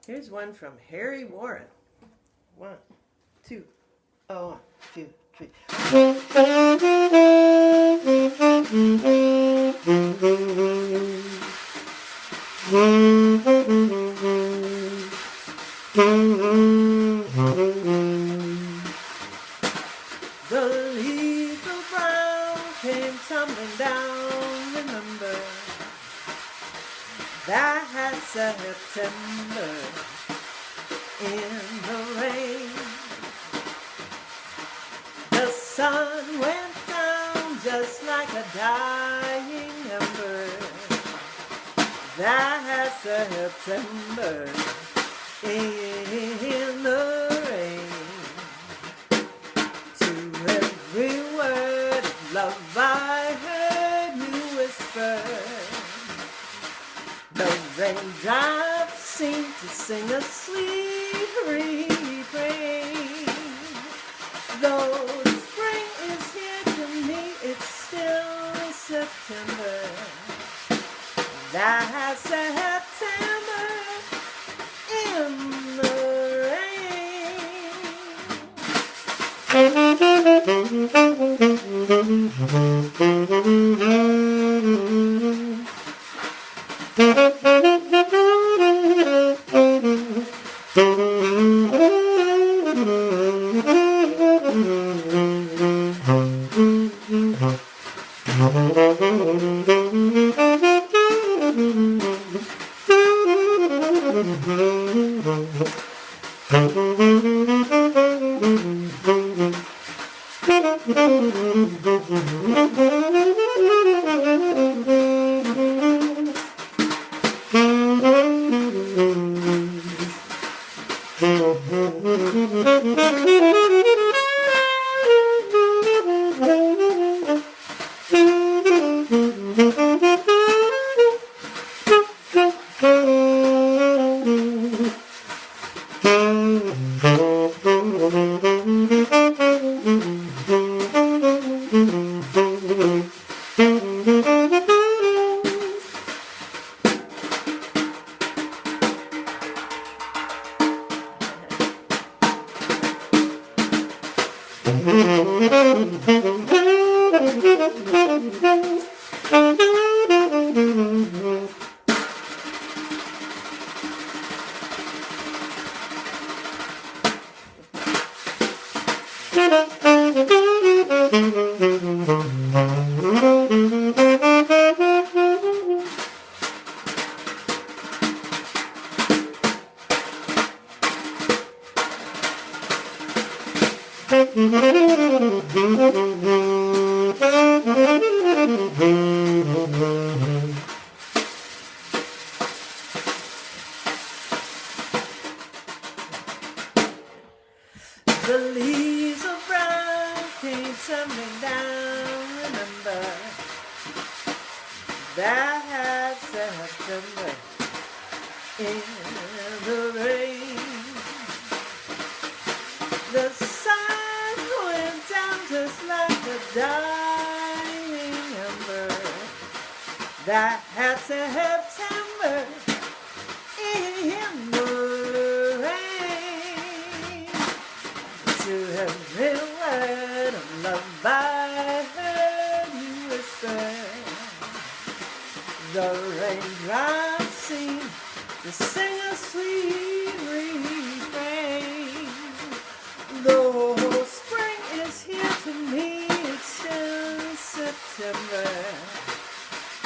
Here's one from Harry Warren. 1, 2, oh, 1, 2, 3. The leaves of brown came tumbling down, remember that September in the rain. The sun went down just like a dying ember. That September in the rain. To every word of love I heard you whisper. The raindrops seem to sing a sweet refrain. Though spring is here to me, it's still September. That's September in the rain. The leaves of brown came tumbling down, remember that September in the rain. The sun went down just like a dying ember. That September in the rain. To every word of love I heard you whisper. The raindrops seem to sing a sweet refrain. Though spring is here to me, it's still September.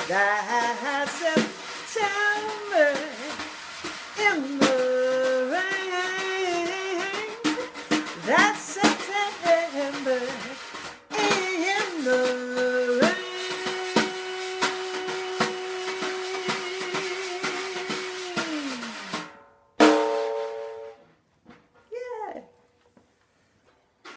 That